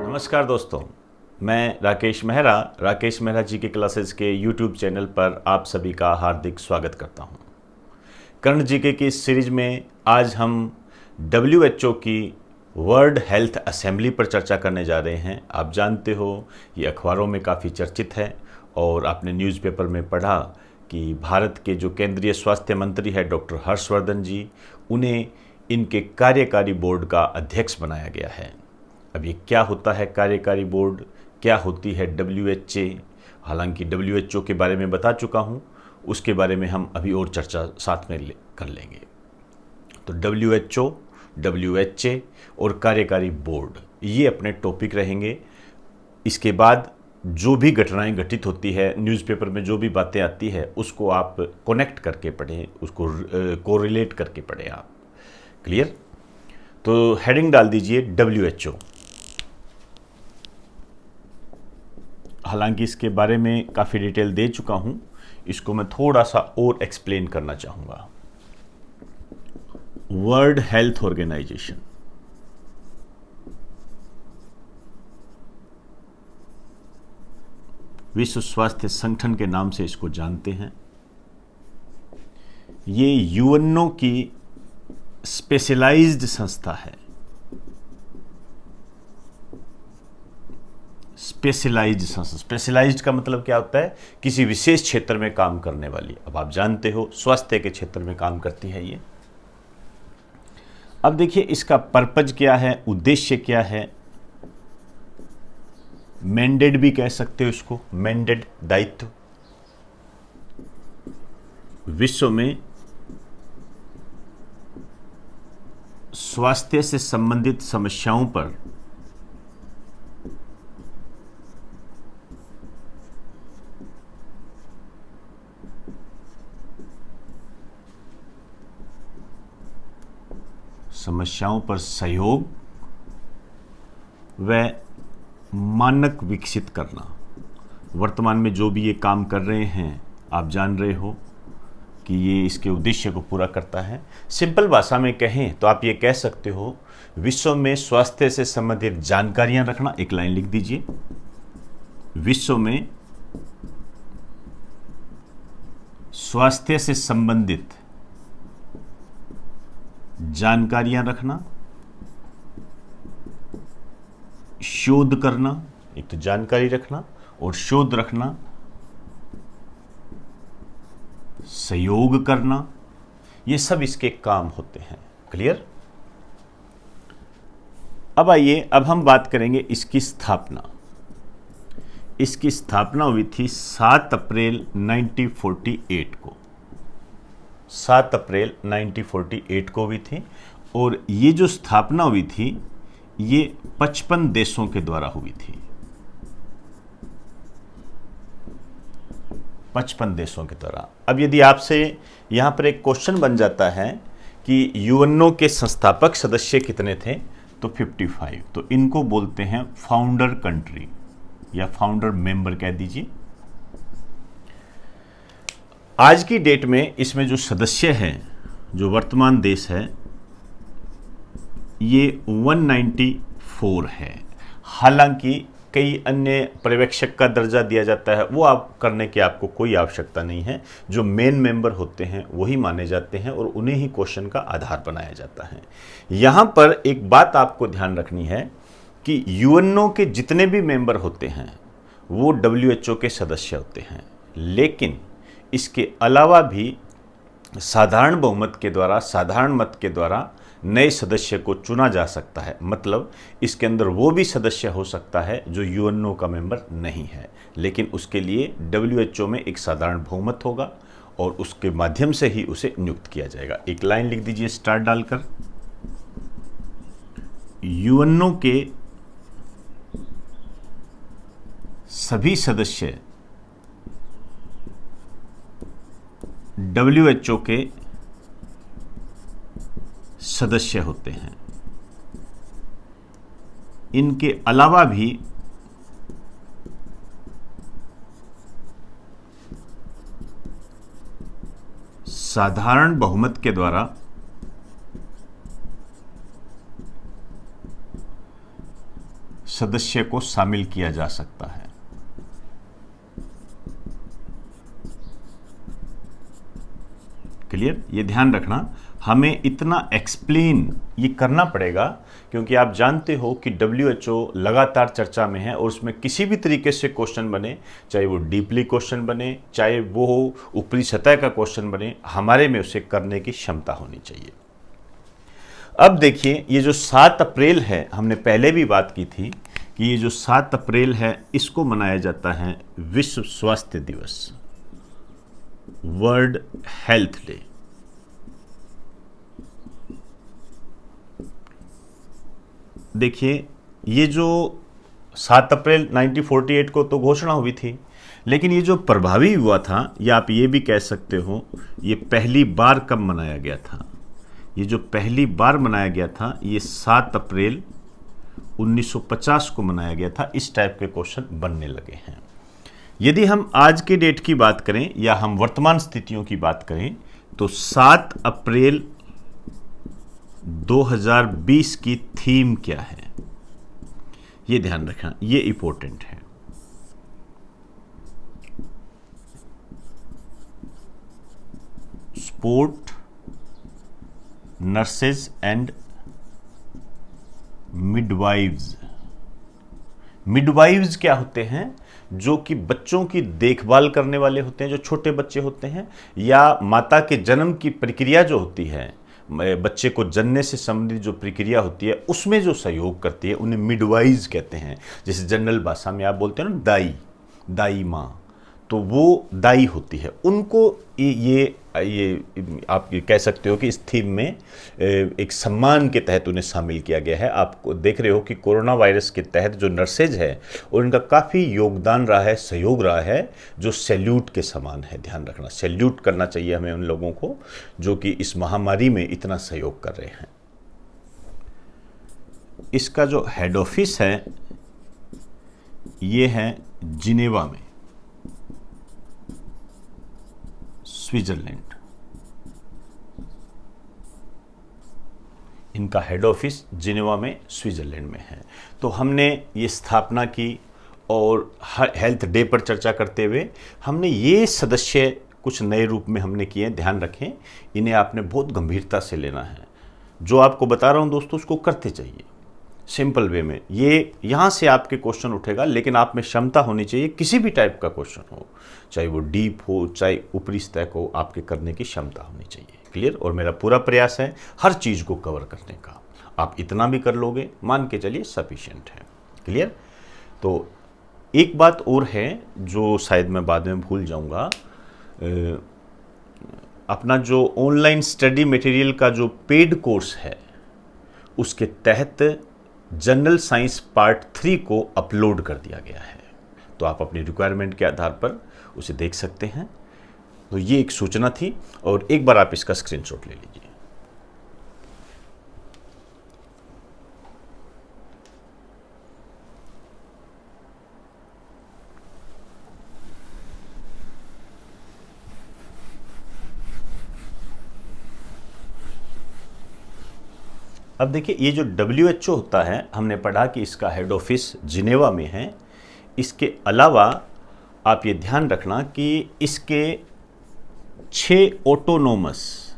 नमस्कार दोस्तों, मैं राकेश मेहरा जी के क्लासेस के YouTube चैनल पर आप सभी का हार्दिक स्वागत करता हूं। कर्ण जीके की इस सीरीज में आज हम WHO की वर्ल्ड हेल्थ असेंबली पर चर्चा करने जा रहे हैं। आप जानते हो ये अखबारों में काफ़ी चर्चित है और आपने न्यूज़पेपर में पढ़ा कि भारत के जो केंद्रीय स्वास्थ्य मंत्री है डॉक्टर हर्षवर्धन जी, उन्हें इनके कार्यकारी बोर्ड का अध्यक्ष बनाया गया है। अब ये क्या होता है कार्यकारी बोर्ड, क्या होती है WHO? हालांकि WHO के बारे में बता चुका हूँ, उसके बारे में हम अभी और चर्चा साथ में कर लेंगे। तो WHO, WHA और कार्यकारी बोर्ड ये अपने टॉपिक रहेंगे। इसके बाद जो भी घटनाएं घटित होती है, न्यूज़पेपर में जो भी बातें आती है, उसको आप कनेक्ट करके पढ़ें, उसको कोरिलेट करके पढ़ें आप। क्लियर? तो हेडिंग डाल दीजिए WHO। हालांकि इसके बारे में काफ़ी डिटेल दे चुका हूं, इसको मैं थोड़ा सा और एक्सप्लेन करना चाहूँगा। वर्ल्ड हेल्थ ऑर्गेनाइजेशन, विश्व स्वास्थ्य संगठन के नाम से इसको जानते हैं। ये UNO की स्पेशलाइज्ड संस्था है। स्पेशलाइज्ड का मतलब क्या होता है? किसी विशेष क्षेत्र में काम करने वाली। अब आप जानते हो स्वास्थ्य के क्षेत्र में काम करती है ये। अब देखिए इसका पर्पज क्या है, उद्देश्य क्या है। मैंडेट भी कह सकते हो इसको, मैंडेट दायित्व। विश्व में स्वास्थ्य से संबंधित समस्याओं पर सहयोग व मानक विकसित करना। वर्तमान में जो भी ये काम कर रहे हैं, आप जान रहे हो कि ये इसके उद्देश्य को पूरा करता है। सिंपल भाषा में कहें तो आप ये कह सकते हो, विश्व में स्वास्थ्य से संबंधित जानकारियां रखना। एक लाइन लिख दीजिए, विश्व में स्वास्थ्य से संबंधित जानकारियां रखना, शोध करना। एक तो जानकारी रखना और शोध रखना, सहयोग करना, ये सब इसके काम होते हैं। क्लियर? अब आइए, अब हम बात करेंगे इसकी स्थापना। इसकी स्थापना हुई थी 7 अप्रैल 1948 को। 7 अप्रैल 1948 को हुई थी और ये जो स्थापना हुई थी ये 55 देशों के द्वारा हुई थी। 55 देशों के द्वारा। अब यदि आपसे यहाँ पर एक क्वेश्चन बन जाता है कि UNO के संस्थापक सदस्य कितने थे, तो 55। तो इनको बोलते हैं फाउंडर कंट्री या फाउंडर मेंबर कह दीजिए। आज की डेट में इसमें जो सदस्य हैं, जो वर्तमान देश है, ये 194 है। हालांकि कई अन्य पर्यवेक्षक का दर्जा दिया जाता है, वो आप करने की आपको कोई आवश्यकता नहीं है। जो मेन मेंबर होते हैं वही माने जाते हैं और उन्हें ही क्वेश्चन का आधार बनाया जाता है। यहाँ पर एक बात आपको ध्यान रखनी है कि UNO के जितने भी मेंबर होते हैं वो WHO के सदस्य होते हैं, लेकिन इसके अलावा भी साधारण बहुमत के द्वारा, साधारण मत के द्वारा नए सदस्य को चुना जा सकता है। मतलब इसके अंदर वो भी सदस्य हो सकता है जो UNO का मेंबर नहीं है, लेकिन उसके लिए WHO में एक साधारण बहुमत होगा और उसके माध्यम से ही उसे नियुक्त किया जाएगा। एक लाइन लिख दीजिए स्टार डालकर, UNO के सभी सदस्य WHO के सदस्य होते हैं। इनके अलावा भी साधारण बहुमत के द्वारा सदस्य को शामिल किया जा सकता है। क्लियर? ये ध्यान रखना, हमें इतना एक्सप्लेन ये करना पड़ेगा क्योंकि आप जानते हो कि WHO लगातार चर्चा में है और उसमें किसी भी तरीके से क्वेश्चन बने, चाहे वो डीपली क्वेश्चन बने, चाहे वो ऊपरी सतह का क्वेश्चन बने, हमारे में उसे करने की क्षमता होनी चाहिए। अब देखिए, ये जो 7 अप्रैल है, हमने पहले भी बात की थी कि ये जो 7 अप्रैल है इसको मनाया जाता है विश्व स्वास्थ्य दिवस, वर्ल्ड हेल्थ डे। देखिए, ये जो 7 अप्रैल 1948 को तो घोषणा हुई थी, लेकिन ये जो प्रभावी हुआ था, या आप ये भी कह सकते हो ये पहली बार कब मनाया गया था। ये जो पहली बार मनाया गया था ये 7 अप्रैल 1950 को मनाया गया था। इस टाइप के क्वेश्चन बनने लगे हैं। यदि हम आज के डेट की बात करें या हम वर्तमान स्थितियों की बात करें तो 7 अप्रैल 2020 की थीम क्या है, ये ध्यान रखना, ये इंपॉर्टेंट है। Sport, nurses and midwives. Midwives क्या होते हैं? जो कि बच्चों की देखभाल करने वाले होते हैं, जो छोटे बच्चे होते हैं, या माता के जन्म की प्रक्रिया जो होती है, बच्चे को जनने से संबंधित जो प्रक्रिया होती है उसमें जो सहयोग करती है, उन्हें मिडवाइव्स कहते हैं। जैसे जनरल भाषा में आप बोलते हैं ना दाई, दाई माँ, तो वो दाई होती है। उनको ये आप कह सकते हो कि इस थीम में एक सम्मान के तहत उन्हें शामिल किया गया है। आप देख रहे हो कि कोरोना वायरस के तहत जो नर्सेज है और उनका काफ़ी योगदान रहा है, सहयोग रहा है, जो सैल्यूट के समान है। ध्यान रखना, सैल्यूट करना चाहिए हमें उन लोगों को जो कि इस महामारी में इतना सहयोग कर रहे हैं। इसका जो हेड ऑफिस है ये है जिनेवा में, स्विट्जरलैंड। इनका हेड ऑफिस जिनेवा में स्विट्जरलैंड में है। तो हमने ये स्थापना की और हेल्थ डे पर चर्चा करते हुए हमने ये सदस्य कुछ नए रूप में हमने किए हैं। ध्यान रखें, इन्हें आपने बहुत गंभीरता से लेना है। जो आपको बता रहा हूँ दोस्तों, उसको करते चाहिए सिंपल वे में। ये यहाँ से आपके क्वेश्चन उठेगा, लेकिन आप में क्षमता होनी चाहिए, किसी भी टाइप का क्वेश्चन हो, चाहे वो डीप हो चाहे ऊपरी सतह को, आपके करने की क्षमता होनी चाहिए। क्लियर? और मेरा पूरा प्रयास है हर चीज़ को कवर करने का। आप इतना भी कर लोगे, मान के चलिए सफिशिएंट है। क्लियर? तो एक बात और है जो शायद मैं बाद में भूल जाऊंगा, अपना जो ऑनलाइन स्टडी मटेरियल का जो पेड कोर्स है उसके तहत जनरल साइंस पार्ट 3 को अपलोड कर दिया गया है। तो आप अपनी रिक्वायरमेंट के आधार पर उसे देख सकते हैं। तो ये एक सूचना थी और एक बार आप इसका स्क्रीनशॉट ले लीजिए। अब देखिए, ये जो WHO होता है, हमने पढ़ा कि इसका हेड ऑफिस जिनेवा में है। इसके अलावा आप ये ध्यान रखना कि इसके 6 ऑटोनोमस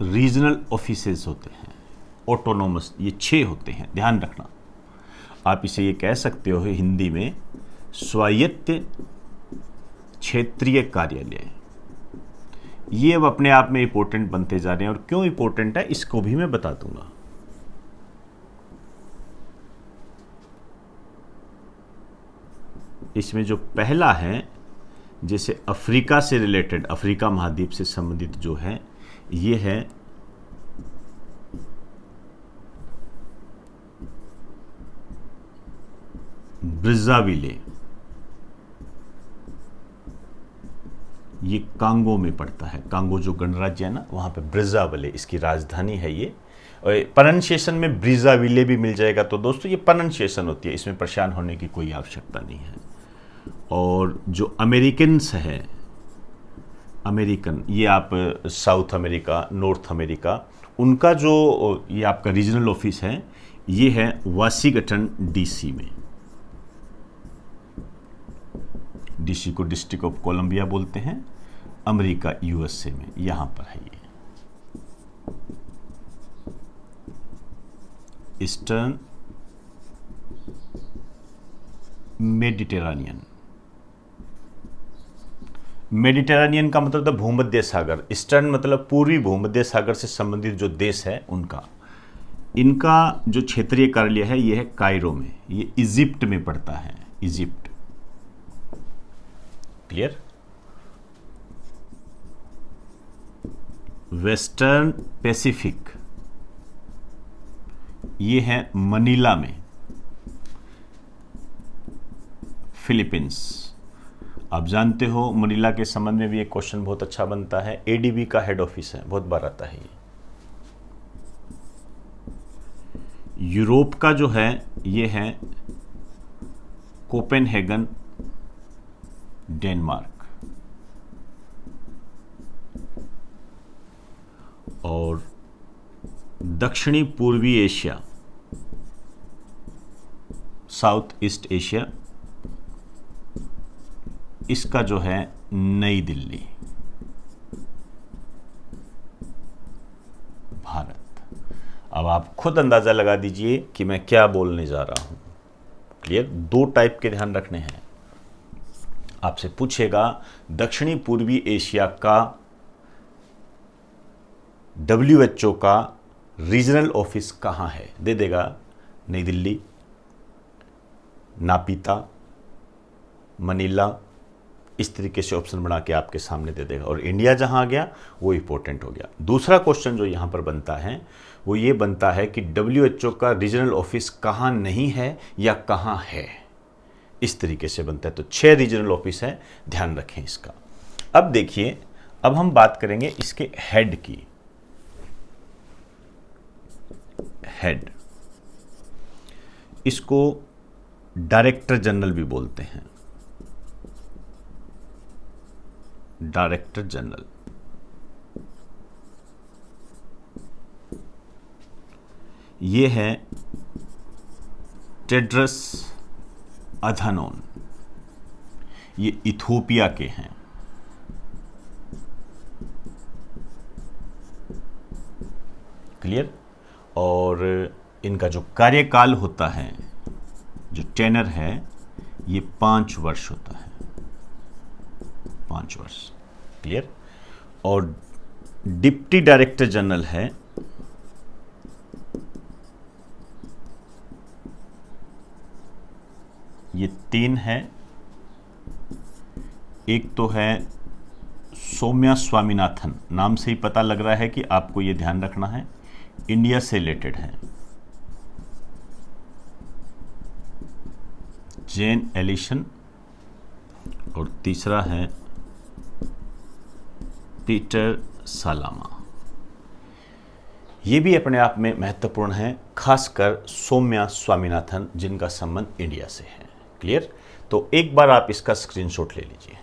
रीजनल ऑफिसेज होते हैं। ऑटोनोमस ये 6 होते हैं, ध्यान रखना। आप इसे ये कह सकते हो हिंदी में स्वायत्त क्षेत्रीय कार्यालय। ये अब अपने आप में इंपॉर्टेंट बनते जा रहे हैं, और क्यों इंपॉर्टेंट है इसको भी मैं बता दूंगा। इसमें जो पहला है, जैसे अफ्रीका से रिलेटेड, अफ्रीका महाद्वीप से संबंधित जो है, ये है ब्रिज़ाविले। ये कांगो में पड़ता है। कांगो जो गणराज्य है ना, वहाँ पे ब्रिज़ाविले इसकी राजधानी है। ये प्रोनाउंसिएशन में ब्रिज़ाविले भी मिल जाएगा। तो दोस्तों, ये प्रोनाउंसिएशन होती है, इसमें परेशान होने की कोई आवश्यकता नहीं है। और जो अमेरिकन्स हैं अमेरिकन, ये आप साउथ अमेरिका, नॉर्थ अमेरिका, उनका जो ये आपका रीजनल ऑफिस है ये है वाशिंगटन डीसी में। डीसी को डिस्ट्रिक्ट ऑफ कोलंबिया बोलते हैं, अमेरिका यूएसए में यहाँ पर है ये। ईस्टर्न मेडिटेरेनियन, मेडिटेरेनियन का मतलब भूमध्य सागर, ईस्टर्न मतलब पूर्वी भूमध्य सागर से संबंधित जो देश है उनका। इनका जो क्षेत्रीय कार्यालय है ये है कायरो में, ये इजिप्ट में पड़ता है, इजिप्ट। क्लियर? वेस्टर्न पैसिफिक ये है मनीला में, फिलीपींस। आप जानते हो मनीला के संबंध में भी एक क्वेश्चन बहुत अच्छा बनता है, एडीबी का हेड ऑफिस है, बहुत बार आता है ये। यूरोप का जो है ये है कोपेनहेगन, डेनमार्क। और दक्षिणी पूर्वी एशिया, साउथ ईस्ट एशिया, इसका जो है नई दिल्ली, भारत। अब आप खुद अंदाजा लगा दीजिए कि मैं क्या बोलने जा रहा हूं। क्लियर? दो टाइप के ध्यान रखने हैं। आपसे पूछेगा दक्षिणी पूर्वी एशिया का WHO का रीजनल ऑफिस कहां है, दे देगा नई दिल्ली, नापिता, मनीला, इस तरीके से ऑप्शन बना के आपके सामने दे देगा। और इंडिया जहां आ गया वो इंपॉर्टेंट हो गया। दूसरा क्वेश्चन जो यहां पर बनता है वो ये बनता है कि WHO का रीजनल ऑफिस कहां नहीं है या कहां है, इस तरीके से बनता है। तो 6 रीजनल ऑफिस है, ध्यान रखें इसका। अब देखिए, अब हम बात करेंगे इसके हेड की। हेड, इसको डायरेक्टर जनरल भी बोलते हैं, डायरेक्टर जनरल। ये है टेड्रस अधानोम, ये इथोपिया के हैं। क्लियर? और इनका जो कार्यकाल होता है, जो टेनर है, ये 5 वर्ष होता है, 5 वर्ष। क्लियर? और डिप्टी डायरेक्टर जनरल है, ये 3 है। एक तो है सौम्या स्वामीनाथन, नाम से ही पता लग रहा है कि आपको ये ध्यान रखना है, इंडिया से रिलेटेड है। जेन एलिसन। और तीसरा है पीटर सालामा। ये भी अपने आप में महत्वपूर्ण है, खासकर सौम्या स्वामीनाथन, जिनका संबंध इंडिया से है। क्लियर? तो एक बार आप इसका स्क्रीनशॉट ले लीजिए।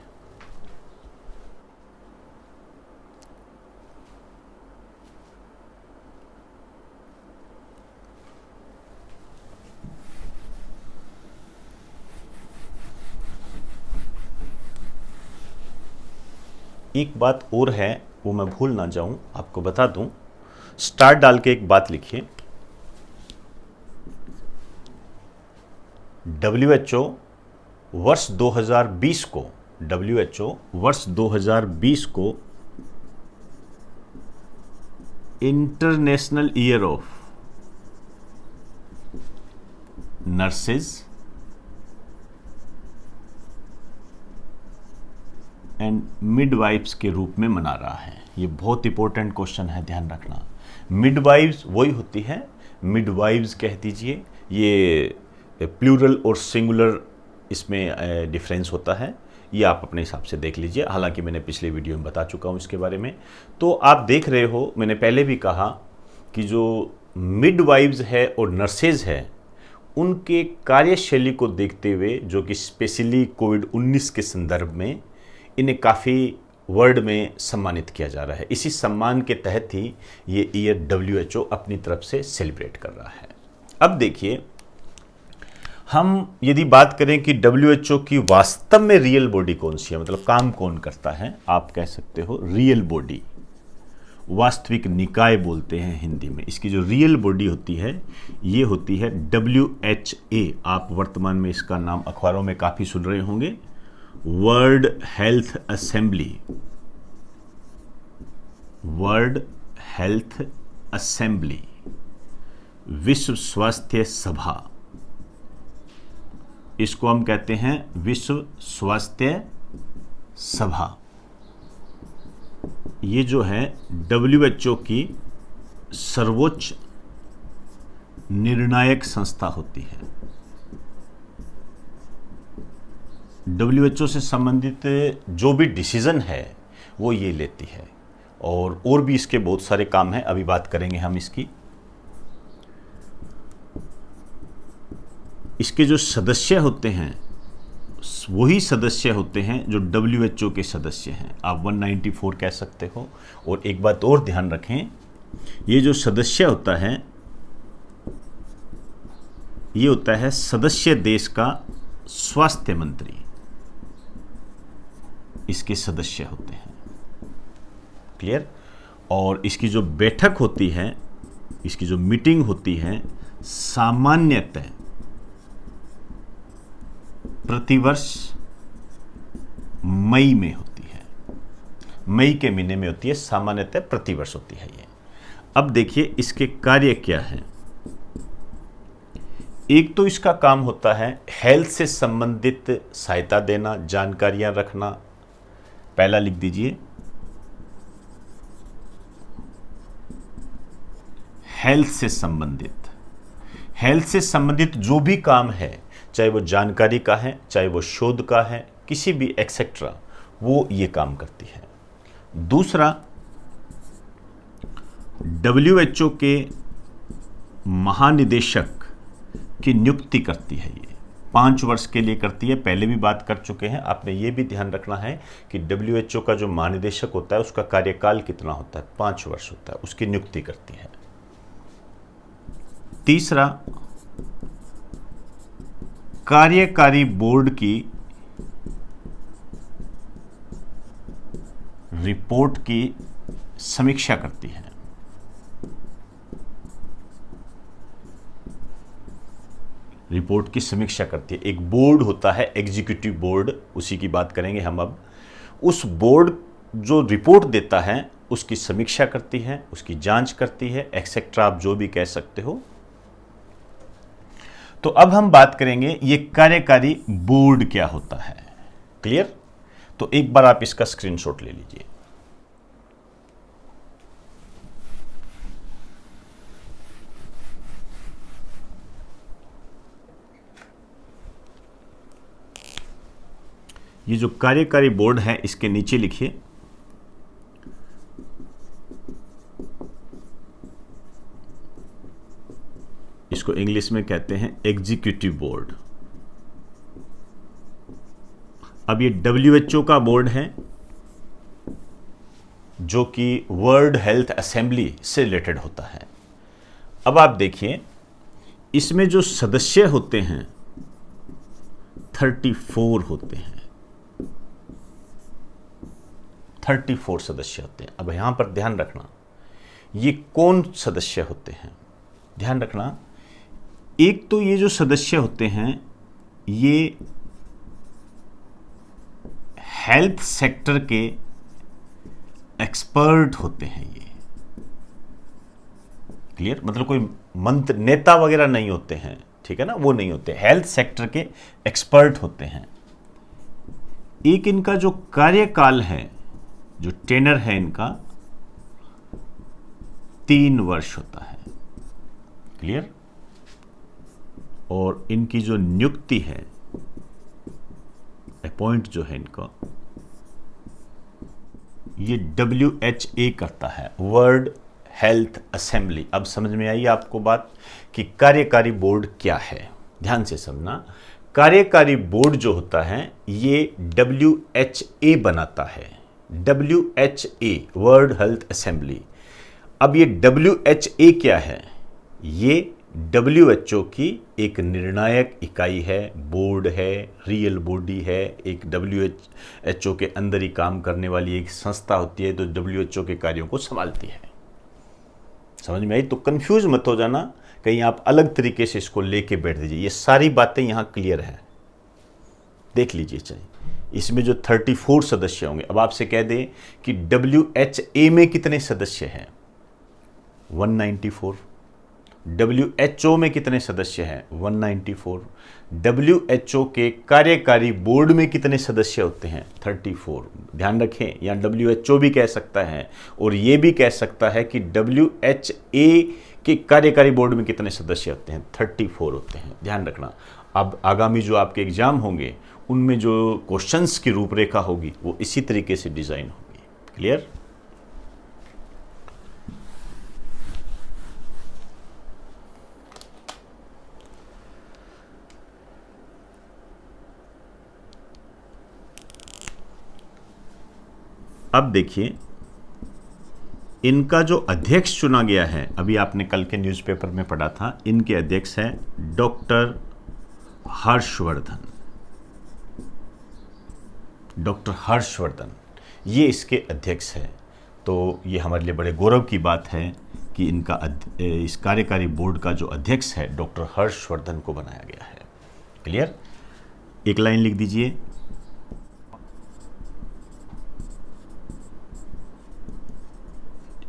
एक बात और है, वो मैं भूल ना जाऊं, आपको बता दूं। स्टार डाल के एक बात लिखिए, WHO वर्ष 2020 को, WHO वर्ष 2020 को international year of nurses and midwives के रूप में मना रहा है। ये बहुत इंपॉर्टेंट क्वेश्चन है, ध्यान रखना। मिडवाइफ्स वही होती है, मिडवाइफ्स कह दीजिए, ये प्लूरल और सिंगुलर इसमें डिफरेंस होता है, ये आप अपने हिसाब से देख लीजिए। हालांकि मैंने पिछले वीडियो में बता चुका हूँ इसके बारे में। तो आप देख रहे हो, मैंने पहले भी कहा कि जो मिडवाइफ्स है और नर्सेज है, उनके कार्यशैली को देखते हुए, जो कि स्पेशली कोविड-19 के संदर्भ में इन्हें काफ़ी वर्ल्ड में सम्मानित किया जा रहा है। इसी सम्मान के तहत ही ये ईयर WHO अपनी तरफ से सेलिब्रेट कर रहा है। अब देखिए, हम यदि बात करें कि WHO की वास्तव में रियल बॉडी कौन सी है, मतलब काम कौन करता है, आप कह सकते हो रियल बॉडी, वास्तविक निकाय बोलते हैं हिंदी में। इसकी जो रियल बॉडी होती है ये होती है WHA। आप वर्तमान में इसका नाम अखबारों में काफ़ी सुन रहे होंगे, world health assembly. World health assembly, विश्व स्वास्थ्य सभा, इसको हम कहते हैं विश्व स्वास्थ्य सभा। ये जो है WHO की सर्वोच्च निर्णायक संस्था होती है। WHO से संबंधित जो भी डिसीजन है वो ये लेती है, और भी इसके बहुत सारे काम हैं, अभी बात करेंगे हम इसकी। इसके जो सदस्य होते हैं वही सदस्य होते हैं जो WHO के सदस्य हैं। आप 194 कह सकते हो। और एक बात और ध्यान रखें, ये जो सदस्य होता है ये होता है सदस्य देश का स्वास्थ्य मंत्री, इसके सदस्य होते हैं। क्लियर? और इसकी जो बैठक होती है, इसकी जो मीटिंग होती है, सामान्यतः प्रतिवर्ष मई में होती है। मई के महीने में होती है, सामान्यतः प्रतिवर्ष होती है ये। अब देखिए इसके कार्य क्या हैं। एक तो इसका काम होता है हेल्थ से संबंधित सहायता देना, जानकारियां रखना। पहला लिख दीजिए, हेल्थ से संबंधित जो भी काम है, चाहे वो जानकारी का है, चाहे वो शोध का है, किसी भी एक्सेट्रा, वो ये काम करती है। दूसरा, WHO के महानिदेशक की नियुक्ति करती है। ये 5 वर्ष के लिए करती है, पहले भी बात कर चुके हैं। आपने ये भी ध्यान रखना है कि WHO का जो महानिदेशक होता है उसका कार्यकाल कितना होता है, 5 वर्ष होता है, उसकी नियुक्ति करती है। तीसरा, कार्यकारी बोर्ड की रिपोर्ट की समीक्षा करती है। रिपोर्ट की समीक्षा करती है। एक बोर्ड होता है एग्जीक्यूटिव बोर्ड, उसी की बात करेंगे हम अब। उस बोर्ड जो रिपोर्ट देता है उसकी समीक्षा करती है, उसकी जांच करती है, एक्सेट्रा, आप जो भी कह सकते हो। तो अब हम बात करेंगे ये कार्यकारी बोर्ड क्या होता है। क्लियर? तो एक बार आप इसका स्क्रीनशॉट ले लीजिए। ये जो कार्यकारी बोर्ड है इसके नीचे लिखिए इसको इंग्लिश में कहते हैं एग्जीक्यूटिव बोर्ड। अब ये WHO का बोर्ड है जो कि वर्ल्ड हेल्थ असेंबली से रिलेटेड होता है। अब आप देखिए इसमें जो सदस्य होते हैं 34 होते हैं, 34 सदस्य होते हैं। अब यहां पर ध्यान रखना, ये कौन सदस्य होते हैं, ध्यान रखना। एक तो ये जो सदस्य होते हैं ये हेल्थ सेक्टर के एक्सपर्ट होते हैं। ये क्लियर? मतलब कोई मंत्र नेता वगैरह नहीं होते हैं, ठीक है ना, वो नहीं होते, हेल्थ सेक्टर के एक्सपर्ट होते हैं। एक इनका जो कार्यकाल है, जो टेनर है इनका, 3 वर्ष होता है। क्लियर? और इनकी जो नियुक्ति है, अपॉइंट जो है इनका, ये WHA करता है, वर्ल्ड हेल्थ असेंबली। अब समझ में आई आपको बात कि कार्यकारी बोर्ड क्या है। ध्यान से समझना, कार्यकारी बोर्ड जो होता है ये WHA बनाता है, WHA, वर्ल्ड हेल्थ असेंबली। अब ये WHA क्या है? ये WHO की एक निर्णायक इकाई है, बोर्ड है, रियल बॉडी है, एक WHO के अंदर ही काम करने वाली एक संस्था होती है जो WHO के कार्यों को संभालती है। समझ में आई? तो कंफ्यूज मत हो जाना, कहीं आप अलग तरीके से इसको लेके बैठ दीजिए। ये सारी बातें यहां क्लियर है, देख लीजिए। चाहिए इसमें जो 34 सदस्य होंगे, अब आपसे कह दें कि WHA में कितने सदस्य हैं? 194। WHO में कितने सदस्य हैं? 194। WHO के कार्यकारी बोर्ड में कितने सदस्य होते हैं? 34। ध्यान रखें, यहाँ WHO भी कह सकता है और ये भी कह सकता है कि WHA के कार्यकारी बोर्ड में कितने सदस्य होते हैं? 34 होते हैं। ध्यान रखना। अब आगामी जो आपके एग्जाम होंगे उनमें जो क्वेश्चंस की रूपरेखा होगी वो इसी तरीके से डिजाइन होगी। क्लियर? अब देखिए, इनका जो अध्यक्ष चुना गया है, अभी आपने कल के न्यूज़पेपर में पढ़ा था, इनके अध्यक्ष हैं डॉक्टर हर्षवर्धन। डॉक्टर हर्षवर्धन ये इसके अध्यक्ष है। तो ये हमारे लिए बड़े गौरव की बात है कि इनका इस कार्यकारी बोर्ड का जो अध्यक्ष है डॉक्टर हर्षवर्धन को बनाया गया है। क्लियर? एक लाइन लिख दीजिए,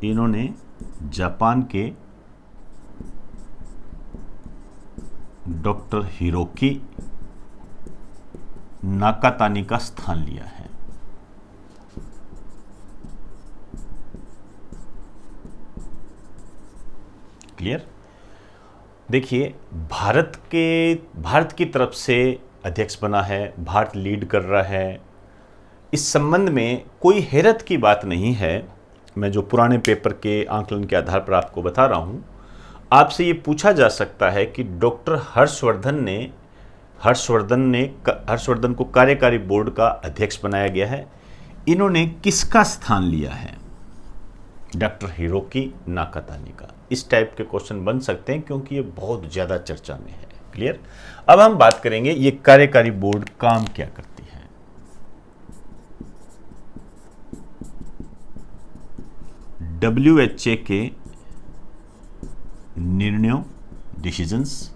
इन्होंने जापान के डॉक्टर हिरोकी नाकातानी का स्थान लिया है। क्लियर? देखिए, भारत की तरफ से अध्यक्ष बना है, भारत लीड कर रहा है। इस संबंध में कोई हैरत की बात नहीं है। मैं जो पुराने पेपर के आंकलन के आधार पर आपको बता रहा हूं, आपसे ये पूछा जा सकता है कि डॉक्टर हर्षवर्धन को कार्यकारी बोर्ड का अध्यक्ष बनाया गया है, इन्होंने किसका स्थान लिया है? डॉक्टर हिरोकी नाकातानी का। इस टाइप के क्वेश्चन बन सकते हैं क्योंकि ये बहुत ज्यादा चर्चा में है। क्लियर? अब हम बात करेंगे ये कार्यकारी बोर्ड काम क्या करती है। WHA के निर्णयों, डिसीजंस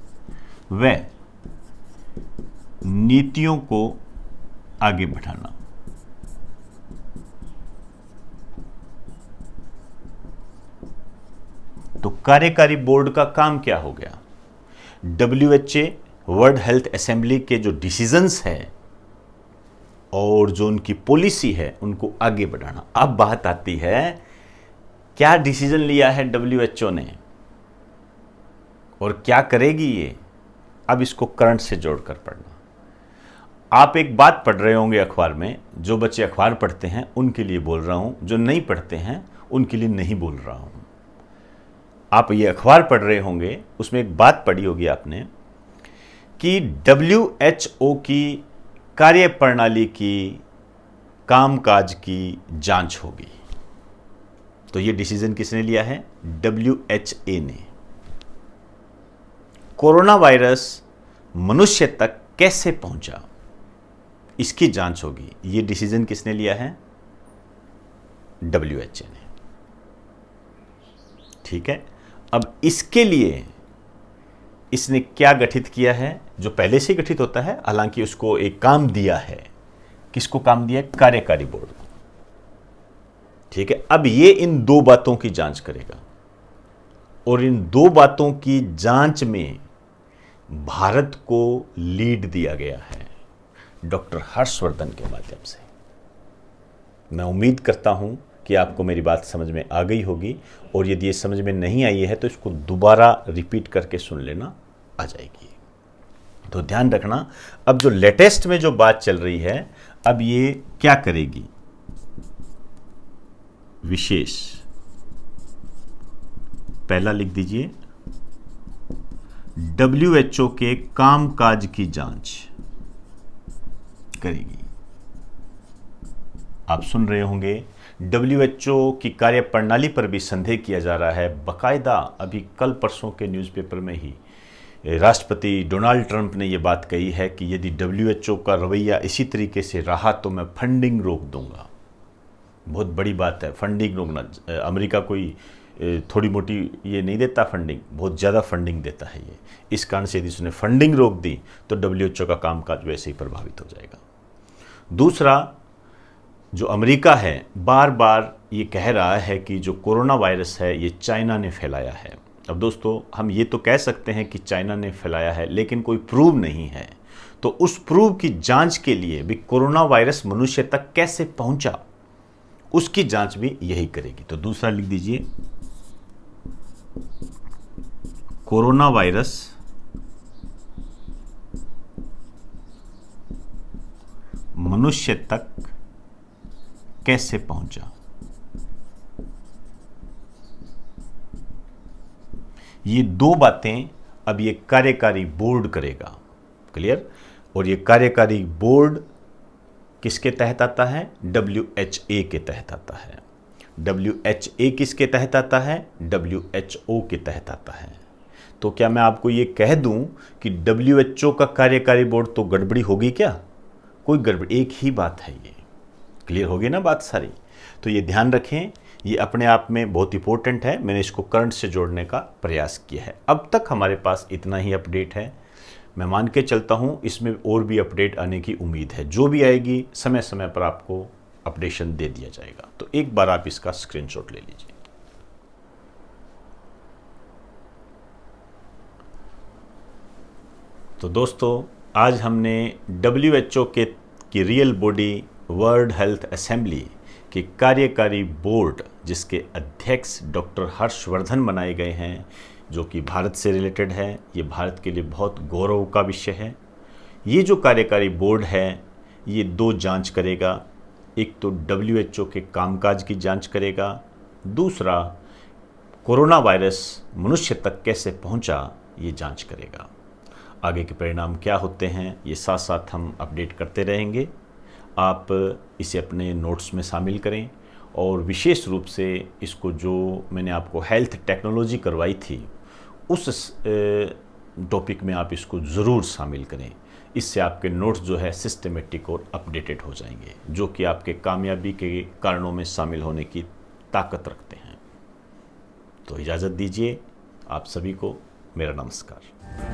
व नीतियों को आगे बढ़ाना। तो कार्यकारी बोर्ड का काम क्या हो गया? WHA, वर्ल्ड हेल्थ असेंबली के जो डिसीजंस है और जो उनकी पॉलिसी है उनको आगे बढ़ाना। अब बात आती है, क्या डिसीजन लिया है WHO ने और क्या करेगी ये? अब इसको करंट से जोड़कर पढ़ना। आप एक बात पढ़ रहे होंगे अखबार में, जो बच्चे अखबार पढ़ते हैं उनके लिए बोल रहा हूं, जो नहीं पढ़ते हैं उनके लिए नहीं बोल रहा हूं। आप ये अखबार पढ़ रहे होंगे, उसमें एक बात पढ़ी होगी आपने कि WHO की कार्यप्रणाली की, कामकाज की जांच होगी। तो ये डिसीजन किसने लिया है? WHA ने। कोरोना वायरस मनुष्य तक कैसे पहुंचा, इसकी जांच होगी। ये डिसीजन किसने लिया है? WHA ने। ठीक है? अब इसके लिए इसने क्या गठित किया है, जो पहले से गठित होता है, हालांकि उसको एक काम दिया है। किसको काम दिया? कार्यकारी बोर्ड को। ठीक है? अब ये इन दो बातों की जांच करेगा और इन दो बातों की जांच में भारत को लीड दिया गया है डॉक्टर हर्षवर्धन के माध्यम से। मैं उम्मीद करता हूं कि आपको मेरी बात समझ में आ गई होगी, और यदि ये समझ में नहीं आई है तो इसको दोबारा रिपीट करके सुन लेना, आ जाएगी। तो ध्यान रखना, अब जो लेटेस्ट में जो बात चल रही है, अब ये क्या करेगी? विशेष, पहला लिख दीजिए, WHO के कामकाज की जांच करेगी। आप सुन रहे होंगे WHO की कार्यप्रणाली पर भी संदेह किया जा रहा है। बाकायदा अभी कल परसों के न्यूज़पेपर में ही राष्ट्रपति डोनाल्ड ट्रंप ने ये बात कही है कि यदि WHO का रवैया इसी तरीके से रहा तो मैं फंडिंग रोक दूंगा। बहुत बड़ी बात है फंडिंग रोकना। अमेरिका कोई थोड़ी मोटी ये नहीं देता फंडिंग, बहुत ज़्यादा फंडिंग देता है ये। इस कारण से यदि उसने फंडिंग रोक दी तो WHO का कामकाज वैसे ही प्रभावित हो जाएगा। दूसरा, जो अमेरिका है बार बार ये कह रहा है कि जो कोरोना वायरस है ये चाइना ने फैलाया है। अब दोस्तों, हम ये तो कह सकते हैं कि चाइना ने फैलाया है, लेकिन कोई प्रूव नहीं है। तो उस प्रूव की जांच के लिए भी कोरोना वायरस मनुष्य तक कैसे पहुंचा, उसकी जांच भी यही करेगी। तो दूसरा लिख दीजिए, कोरोना वायरस मनुष्य तक कैसे पहुंचा। ये दो बातें अब ये कार्यकारी बोर्ड करेगा। क्लियर? और ये कार्यकारी बोर्ड किसके तहत आता है? WHA के तहत आता है। WHA किसके तहत आता है? WHO के तहत आता है। तो क्या मैं आपको ये कह दूं कि WHO का कार्यकारी बोर्ड तो गड़बड़ी होगी क्या? कोई गड़बड़ी, एक ही बात है ये। क्लियर होगी ना बात सारी? तो ये ध्यान रखें, ये अपने आप में बहुत इंपॉर्टेंट है। मैंने इसको करंट से जोड़ने का प्रयास किया है। अब तक हमारे पास इतना ही अपडेट है। मैं मान के चलता हूँ इसमें और भी अपडेट आने की उम्मीद है। जो भी आएगी समय समय पर आपको अपडेशन दे दिया जाएगा। तो एक बार आप इसका स्क्रीनशॉट ले लीजिए। तो दोस्तों, आज हमने WHO की real body world health assembly के कार्यकारी बोर्ड, जिसके अध्यक्ष डॉक्टर हर्षवर्धन बनाए गए हैं, जो कि भारत से रिलेटेड है। ये भारत के लिए बहुत गौरव का विषय है। ये जो कार्यकारी बोर्ड है ये दो जांच करेगा। एक तो WHO के कामकाज की जांच करेगा, दूसरा कोरोना वायरस मनुष्य तक कैसे पहुंचा ये जांच करेगा। आगे के परिणाम क्या होते हैं ये साथ साथ हम अपडेट करते रहेंगे। आप इसे अपने नोट्स में शामिल करें और विशेष रूप से इसको, जो मैंने आपको हेल्थ टेक्नोलॉजी करवाई थी, उस टॉपिक में आप इसको ज़रूर शामिल करें। इससे आपके नोट्स जो है सिस्टमेटिक और अपडेटेड हो जाएंगे, जो कि आपके कामयाबी के कारणों में शामिल होने की ताकत रखते हैं। तो इजाज़त दीजिए, आप सभी को मेरा नमस्कार।